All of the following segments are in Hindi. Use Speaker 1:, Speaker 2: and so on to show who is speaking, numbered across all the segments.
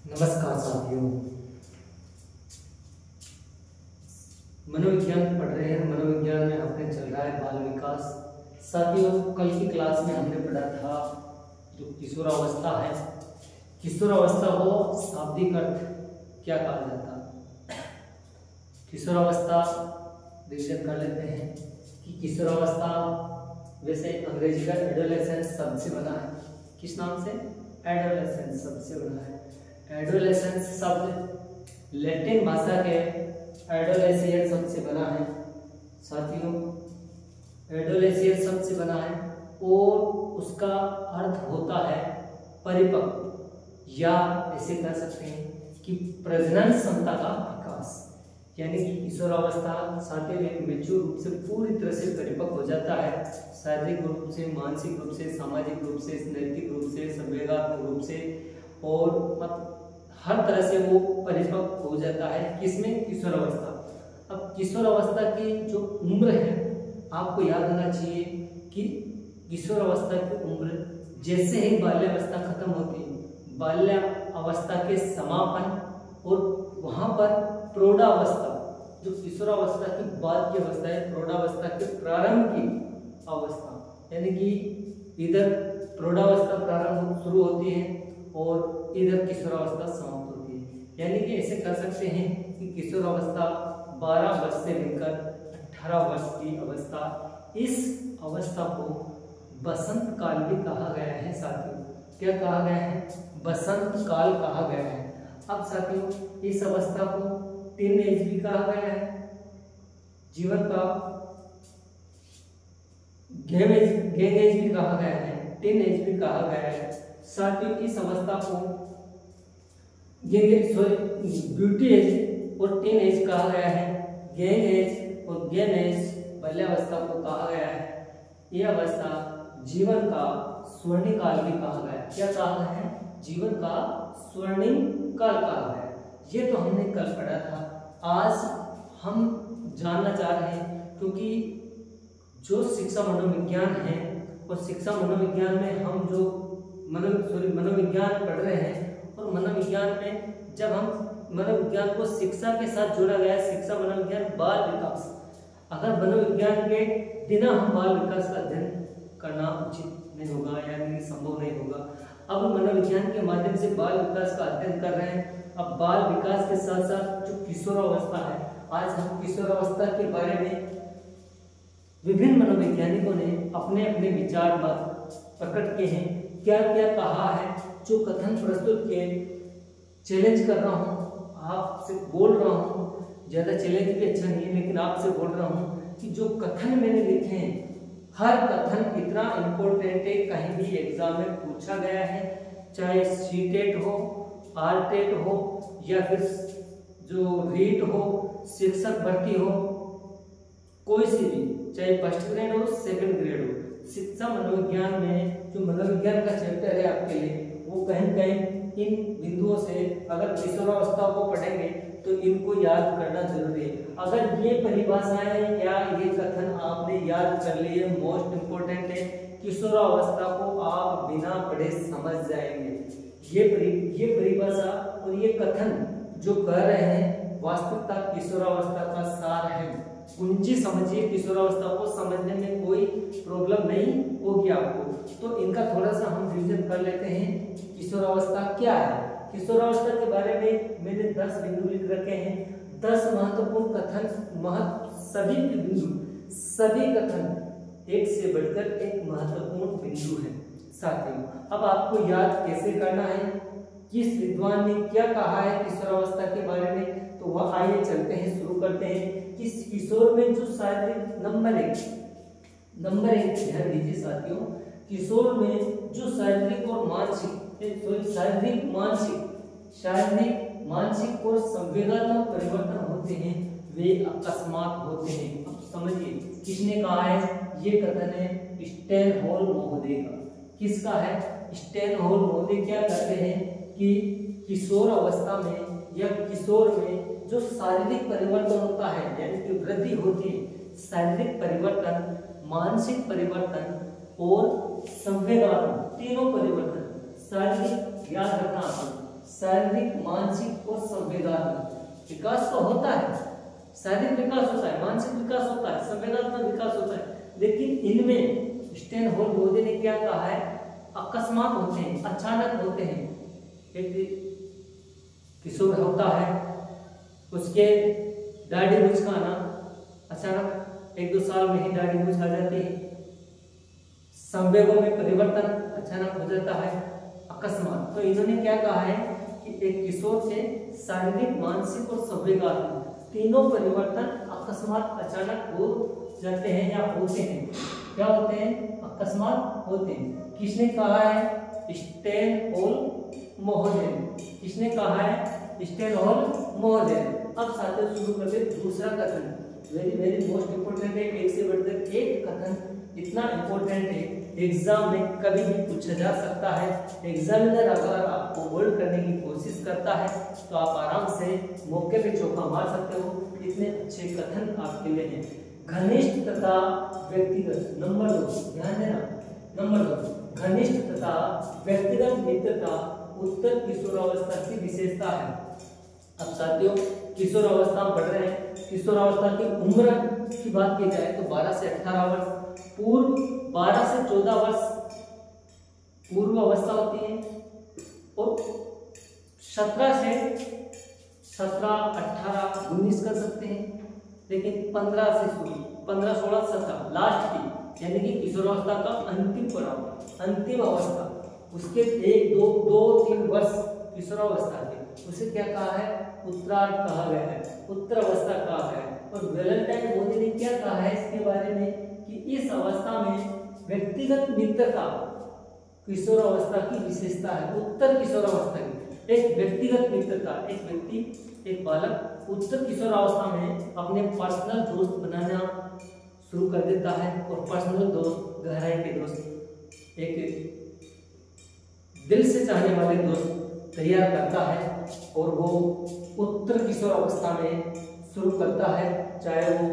Speaker 1: नमस्कार साथियों, मनोविज्ञान पढ़ रहे हैं। मनोविज्ञान में अपने चल रहा है बाल विकास। साथियों, कल की क्लास में हमने पढ़ा था जो किशोरावस्था है। किशोरावस्था को शाब्दिक अर्थ क्या कहा जाता? किशोरावस्था रिविजन कर लेते हैं कि किशोरावस्था वैसे अंग्रेजी का एडोलेसेंस शब्द से बना है। किस नाम से? एडोलेसेंस शब्द से बना है। एडोलेसेंस शब्द लैटिन भाषा के एडोलेसियर शब्द से बना है। साथियों, एडोलेसियर शब्द से बना है और उसका अर्थ होता है परिपक्व, या ऐसे कह सकते हैं कि प्रजनन क्षमता का विकास। यानी कि किशोरावस्था साथियों एक मेच्योर रूप से पूरी तरह से परिपक्व हो जाता है, शारीरिक रूप से, मानसिक रूप से, सामाजिक रूप से, नैतिक रूप से, संवेगात्मक रूप से, और हर तरह से वो परिपक्व हो जाता है। किसमें? किशोरावस्था। अब किशोरावस्था की जो उम्र है, आपको याद होना चाहिए कि किशोरावस्था की उम्र जैसे ही बाल्यावस्था खत्म होती है, बाल्यावस्था के समापन और वहां पर प्रौढ़ावस्था, जो किशोरावस्था की बाद की अवस्था है, प्रौढ़ावस्था के प्रारंभ की अवस्था, यानी कि इधर प्रौढ़ावस्था प्रारंभ शुरू होती है और इधर किशोरावस्था समाप्त होती है। यानी कि ऐसे कह सकते हैं कि किशोरावस्था 12 वर्ष से लेकर 18 वर्ष की अवस्था, इस अवस्था को बसंत काल भी कहा गया है। साथियों, क्या कहा गया है? बसंत काल कहा गया है। अब साथियों, इस अवस्था को टीन एज भी कहा गया है, जीवन का गैंग एज भी कहा गया है, टीन एज भी कहा गया है। साथियों, इस अवस्था को ब्यूटी एज और टीन एज कहा गया है। गैंग एज और गेम एज बाल्यावस्था को कहा गया है। यह अवस्था जीवन का स्वर्णिम काल भी कहा गया है। क्या कहा गया है? जीवन का स्वर्णिम काल कहा गया है। ये तो हमने कल पढ़ा था। आज हम जानना चाह रहे हैं, क्योंकि जो शिक्षा मनोविज्ञान है और शिक्षा मनोविज्ञान में हम जो मनोविज्ञान पढ़ रहे हैं, और मनोविज्ञान में जब हम मनोविज्ञान को शिक्षा के साथ जोड़ा गया है, शिक्षा मनोविज्ञान बाल विकास। अगर मनोविज्ञान के बिना हम बाल विकास का अध्ययन करना उचित नहीं होगा, यानी संभव नहीं होगा। अब मनोविज्ञान के माध्यम से बाल विकास का अध्ययन कर रहे हैं। अब बाल विकास के साथ साथ जो किशोरावस्था है, आज हम किशोरावस्था के बारे में विभिन्न मनोवैज्ञानिकों ने अपने अपने विचार प्रकट किए हैं। क्या क्या कहा है, जो कथन प्रस्तुत किए, चैलेंज कर रहा हूँ, आपसे बोल रहा हूँ। ज्यादा चैलेंज भी अच्छा नहीं है, लेकिन आपसे बोल रहा हूँ कि जो कथन मैंने लिखे हैं, हर कथन इतना इम्पोर्टेंट है, कहीं भी एग्जाम में पूछा गया है, चाहे सीटेट हो, आरटेट हो, या फिर जो रीट हो, शिक्षक भर्ती हो, कोई सी भी, चाहे फर्स्ट ग्रेड हो, सेकंड ग्रेड हो, शिक्षा मनोविज्ञान में जो मनोविज्ञान का चैप्टर है आपके लिए, वो कहीं कहीं इन बिंदुओं से, अगर किशोरावस्था को पढ़ेंगे तो इनको याद करना जरूरी है। अगर ये परिभाषाएं या ये कथन आपने याद कर लिए, मोस्ट इम्पोर्टेंट है, किशोरावस्था को आप बिना पढ़े समझ जाएंगे। ये परिभाषा और ये कथन जो कह रहे हैं, वास्तविकता किशोरावस्था का सार है। कुंजी समझिए, किशोरावस्था को समझने में कोई प्रॉब्लम नहीं होगी आपको। तो इनका थोड़ा सा हम रिवीजन कर लेते हैं कि किशोरावस्था क्या है। किशोरावस्था के बारे में मैंने 10 बिंदु लिख रखे हैं। 10 महत्वपूर्ण कथन, सभी के बिंदु, सभी कथन एक से बढ़कर एक महत्वपूर्ण बिंदु है। साथियों, अब आपको याद कैसे करना है, किस विद्वान ने क्या कहा है किशोरावस्था के बारे में, तो वह आइए चलते हैं, शुरू करते हैं। किस किशोर में जो शारीरिक नंबर एक ध्यान दीजिए साथियों, किशोर में जो शारीरिक और मानसिक और संवेगात्मक परिवर्तन होते हैं, वे अकस्मात होते हैं। अब समझिए किसने कहा है, ये कथन है स्टेनहोल महोदय का। किसका है? स्टेनहोल महोदय क्या कहते हैं कि किशोर अवस्था में या किशोर में जो शारीरिक परिवर्तन होता है, यानी कि वृद्धि होती है, शारीरिक परिवर्तन, मानसिक परिवर्तन और संवेगात्मक, तीनों परिवर्तन, शारीरिक याद रखना, शारीरिक, मानसिक और संवेदनात्मक विकास तो होता है। शारीरिक विकास होता है, मानसिक विकास होता है, संवेदनात्मक विकास होता है, लेकिन इनमें स्टेनहोल्म ने क्या कहा है, अकस्मात होते हैं, अचानक होते हैं। एक किशोर होता है, उसके दाढ़ी मूंछ का आना अचानक 1-2 साल में ही दाढ़ी मूंछ आ जाती है। संवेगों में परिवर्तन अचानक हो जाता है, अकस्मात। तो इन्होंने क्या कहा है कि एक किशोर से शारीरिक, मानसिक और संवेगात्मक तीनों परिवर्तन अकस्मात अचानक हो जाते हैं या होते हैं। क्या होते हैं? अकस्मात होते हैं। किसने कहा है? स्टेनहोल्म ने। किसने कहा है? स्टेनहोल्म। अब साथियों शुरू करते दूसरा कथन। वेरी वेरी मोस्ट इंपोर्टेंट है, एक से बढ़कर एक कथन इतना इंपॉर्टेंट है, एग्जाम में कभी भी पूछा जा सकता है। एग्जामिनर अगर आपको होल्ड करने की कोशिश करता है तो आप आराम से मौके पे चौका मार सकते हो, इतने अच्छे कथन आपके लिए हैं। घनिष्ठ तथा व्यक्तिगत, नंबर 2 ध्यान देना, नंबर 2 घनिष्ठ तथा व्यक्तिगत मित्रता उत्तर किशोरावस्था की विशेषता है। अब साथियों किशोरावस्था बढ़ रहे हैं, किशोरावस्था की उम्र की बात की जाए तो 12 से 18 वर्ष, पूर्व 12 से 14 वर्ष पूर्व अवस्था होती है, और 17 से 17, 18, 19 कर सकते हैं, लेकिन 15 से शुरू 15, 16, 17 लास्ट की, यानी कि किशोरावस्था का अंतिम पड़ाव, अंतिम अवस्था, उसके 1, 2, 3 वर्ष किशोरावस्था के, उसे क्या कहा है? उत्तरार्ध कहा गया है, उत्तरावस्था कहा गया है। और वैलेंटाइन मोदी ने क्या कहा है इसके बारे में कि इस अवस्था में व्यक्तिगत मित्रता किशोरावस्था की विशेषता है। उत्तर किशोरावस्था की एक व्यक्तिगत मित्रता, एक व्यक्ति, एक बालक उत्तर किशोरावस्था में अपने पर्सनल दोस्त बनाना शुरू कर देता है, और पर्सनल दोस्त, गहराई के दोस्त, एक दिल से चाहने वाले दोस्त तैयार करता है, और वो उत्तर किशोरावस्था में शुरू करता है, चाहे वो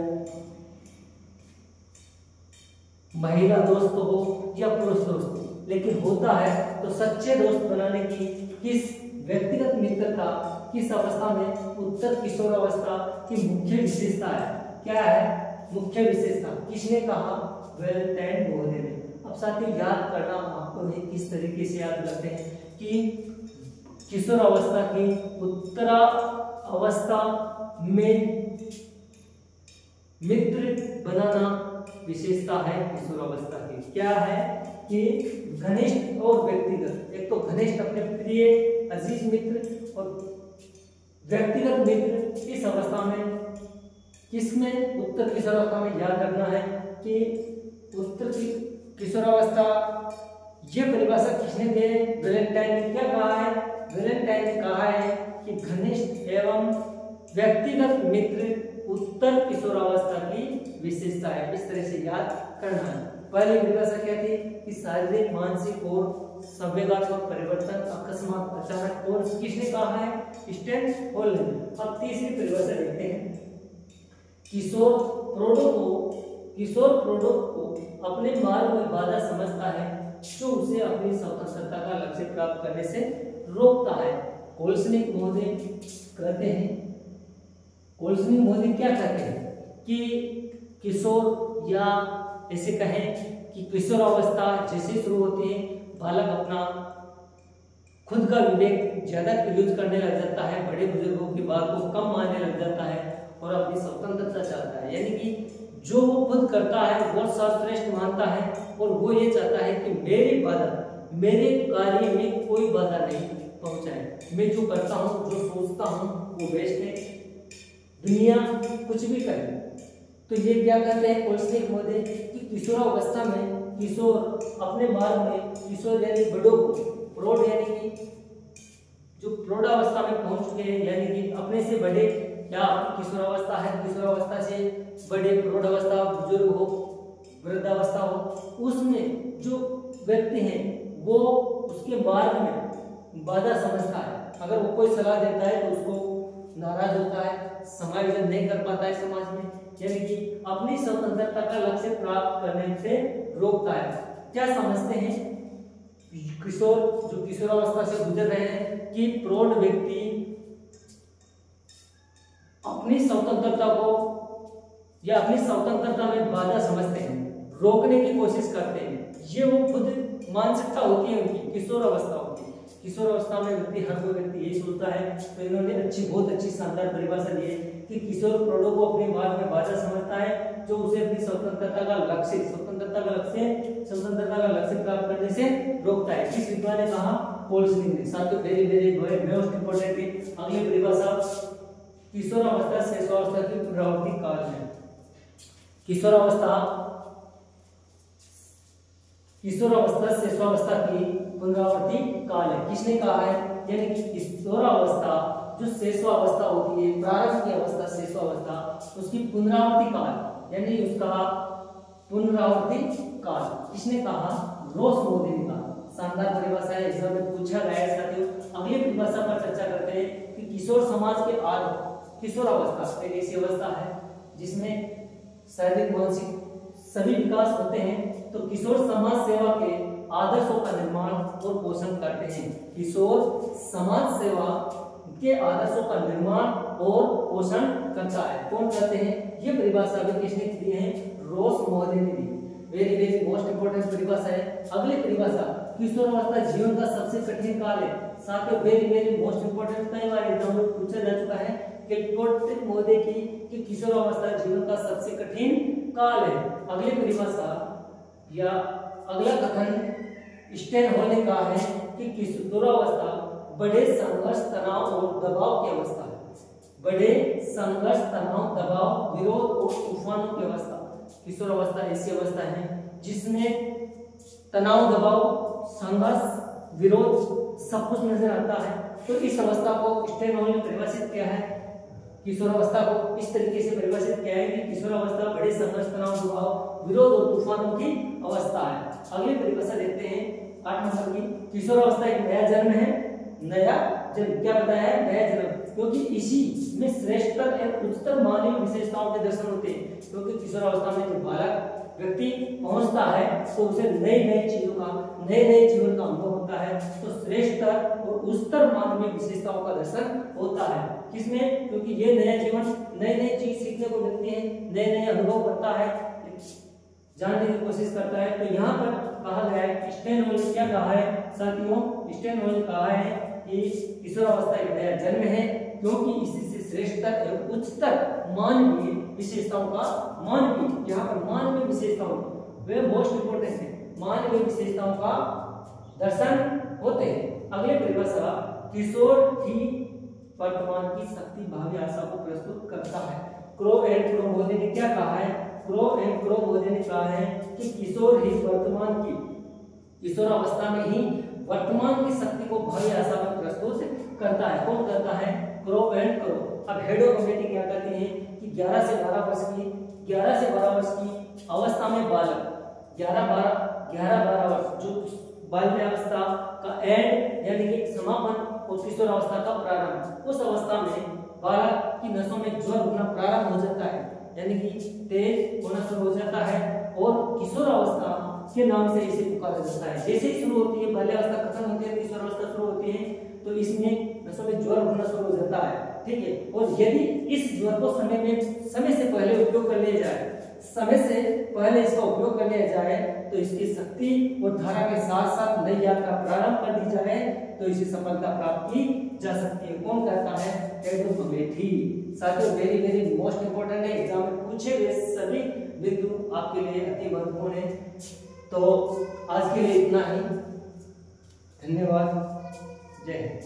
Speaker 1: महिला दोस्त हो या पुरुष दोस्त। लेकिन होता है तो सच्चे दोस्त बनाने की किस व्यक्तिगत मित्रता किस अवस्था में? उत्तर किशोरावस्था की मुख्य विशेषता है। क्या है मुख्य विशेषता? किसने कहा? वैलेंटाइन मोदी ने। अब साथियों याद करना आपको नहीं, किस तरीके से याद करते हैं कि किशोरावस्था की उत्तरा अवस्था में मित्र बनाना विशेषता है किशोरावस्था की। क्या है कि घनिष्ठ और व्यक्तिगत, एक तो घनिष्ठ अपने प्रिय अजीज मित्र, और व्यक्तिगत मित्र इस अवस्था में, किसमें? उत्तर किशोरावस्था में। याद रखना है कि उत्तर किशोरावस्था, ये परिभाषा किसने दी है? वैलेंटाइन ने। क्या कहा है? वैलेंटाइन ने कहा है कि घनिष्ठ एवं व्यक्तिगत मित्र उत्तर किशोरावस्था की विशेषता है। इस तरह से याद करना है। पहली परिभाषा क्या थी कि शारीरिक, मानसिक और संवेगात्मक परिवर्तन अकस्मात, अचानक, और किसने कहा है? स्टेनहोल्म ने। अब तीसरी परिभाषा देखते हैं। किशोर प्रोडो को अपने मार्ग में बाधा समझता है जो उसे अपनी स्वतंत्रता का लक्ष्य प्राप्त करने से रोकता है। कोल्सनिक मोदी कहते हैं, कोल्सनिक मोदी क्या कहते हैं कि किशोर, या ऐसे कहें कि किशोरावस्था जैसे शुरू होती है, बालक अपना खुद का विवेक ज्यादा यूज करने लग जाता है, बड़े बुजुर्गों की बात को कम मानने लग जाता है और अपनी स्वतंत्रता चाहता है। यानी कि जो वो खुद करता है वो सर्वश्रेष्ठ मानता है, और वो ये चाहता है कि मेरे कार्य में कोई बाधा नहीं पहुंचाए। मैं जो करता हूँ, जो सोचता हूँ वो बेस्ट है, दुनिया कुछ भी करे। तो ये क्या कहते हैं कोल्सनिक मोदी कि किशोरावस्था में किशोर अपने मार्ग में, किशोर यानी बड़ों को, प्रौढ़ यानी कि जो प्रौढ़ावस्था में पहुंच चुके हैं, यानी कि अपने से बड़े, या किशोरावस्था है, किशोरावस्था से बड़े, प्रौढ़ावस्था, बुजुर्ग हो, वृद्धावस्था हो, उसमें जो व्यक्ति है वो उसके मार्ग में बाधा समझता है। अगर वो कोई सलाह देता है तो उसको नाराज होता है, समायोजन नहीं कर पाता है समाज में, यानी कि अपनी स्वतंत्रता का लक्ष्य प्राप्त करने से रोकता है। क्या समझते हैं? जो किशोरावस्था से गुजर रहे हैं कि प्रौढ़ व्यक्ति अपनी स्वतंत्रता को या अपनी स्वतंत्रता में बाधा समझते हैं, रोकने की कोशिश करते हैं। ये वो खुद मानसिकता होती है उनकी, किशोर अवस्था होती है। किशोर अवस्था में व्यक्ति, हर कोई व्यक्ति यही सोचता है। तो इन्होंने बहुत अच्छी शानदार परिभाषा दी है कि किशोर प्रौढ़ों को अपनी बात में बाधा समझता है, जो उसे अपनी स्वतंत्रता का लक्ष्य प्राप्त करने से रोकता है। किस विद्वान ने कहा? पॉल स्लिंग ने। साथियों, वेरी मोस्ट इंपोर्टेंट है अगली परिभाषा, किशोरावस्था से शैशवावस्था की पुनरावृत्ति काल है। किशोरावस्था शैशवावस्था की पुनरावृत्ति काल है। किसने कहा है? यानी कि किशोरावस्था जो शैशवावस्था होती है, प्रारंभ की अवस्था शैशवावस्था, उसकी पुनरावृत्ति काल यानी उसका पुनरावृत्ति काल किसने कहा? रॉस मोदी ने कहा। शानदार परिभाषा है, एग्जाम में पूछा गया है। साथियों, अगली परिभाषा पर चर्चा करते हैं कि किशोर समाज के किशोरावस्था एक ऐसी अवस्था है जिसमें शारीरिक मानसिक सभी विकास होते हैं। तो किशोर समाज सेवा के आदर्शों का निर्माण और पोषण करते हैं। किशोर समाज सेवा के आदर्शों का निर्माण और पोषण करता है। कौन करते हैं? ये परिभाषा भी किसने दी है? रॉस मोदी ने दी। वेरी मोस्ट इंपोर्टेंट परिभाषा है। अगली परिभाषा, किशोरावस्था जीवन का सबसे कठिन काल है। साथियों, वेरी मोस्ट इंपोर्टेंट, कई बार एग्जाम में पूछा जा चुका है कि मोदी की कि किशोरावस्था जीवन का सबसे कठिन काल है। अगली परिभाषा या अगला कथन स्टेन हॉल ने कहा है कि किशोरावस्था बड़े संघर्ष, तनाव और दबाव की अवस्था है। बड़े संघर्ष, तनाव, दबाव, विरोध और तूफानों की अवस्था। किशोरावस्था ऐसी अवस्था है जिसमें तनाव, दबाव, संघर्ष, विरोध सब कुछ नजर आता है। तो इस अवस्था को स्टेन हॉल ने परिभाषित किया है। किशोरावस्था को इस तरीके से परिभाषित किया है कि किशोरावस्था बड़े संघर्ष, तनाव, दबाव, विरोध और तूफानों की अवस्था है। अगली परिभाषा देखते हैं 8 नंबर की। किशोरावस्था एक नया जन्म है। नया जन्म क्या बताया है? नया जन्म, क्योंकि इसी में श्रेष्ठतर एवं उच्चतर मानवीय विशेषताओं के दर्शन होते हैं। क्योंकि किशोरावस्था में जो बालक व्यक्ति पहुंचता है तो उसे नई चीजों का, नए जीवन का अनुभव होता है। तो श्रेष्ठतर और उच्चतर मानवीय विशेषताओं का दर्शन होता है। किसमें? क्योंकि ये नया जीवन, नई चीज सीखने को मिलती है, नए अनुभव करता है, जानने की कोशिश करता है। तो यहाँ पर कहा गया है, स्टेन हॉल ने क्या कहा है साथियों? स्टेन हॉल ने कहा है कि किशोरावस्था एक नया जन्म है, क्योंकि इसी से श्रेष्ठतर एवं उच्चतर मानवीय विशेषताओं का, यहाँ पर मानवीय विशेषताओं वे मोस्ट इंपोर्टेंट है, मानवीय विशेषताओं का दर्शन होते हैं। अगले परिभाषा, किशोर ही वर्तमान की शक्ति भावी आशा को प्रस्तुत करता है। क्रो एंड क्रो मोदी ने क्या कहा है? क्रो एंड क्रो मोदी ने कहा है कि किशोर ही वर्तमान की, किशोरावस्था में ही वर्तमान की शक्ति को भावी आशा में प्रस्तुत करता है। कौन करता है? Crow and crow. अब हेडो कमेटी क्या कहती है कि 11 से 12 वर्ष की अवस्था में बालक, 11-12 वर्ष जो बाल्यावस्था का एंड यानी कि समापन और किशोरावस्था का प्रारंभ, उस अवस्था में बालक की नसों में ज्वर होना प्रारंभ हो जाता है, यानी कि तेज होना शुरू हो जाता है। और किशोरावस्था के नाम से इसे पुकारा जाता है। जैसे ही शुरू होती है, बाल्यावस्था खत्म होती है, किशोरावस्था शुरू होती है, तो इसमें नसों में ज्वर होना शुरू हो जाता है। ठीक है, और यदि इस ज्वर को समय से पहले उपयोग कर लिया जाए, इसका उपयोग कर लिया जाए, तो इसकी शक्ति और धारा के साथ साथ नई यात्रा प्रारंभ कर दी जाए, तो इसे सफलता प्राप्त की जा सकती है। कौन कहता है? हेडो कमेटी। साथियों, वेरी मोस्ट इंपोर्टेंट है, एग्जाम में पूछे हुए सभी बिंदु आपके लिए अति महत्वपूर्ण है। तो आज के लिए इतना ही। धन्यवाद। जय हिंद।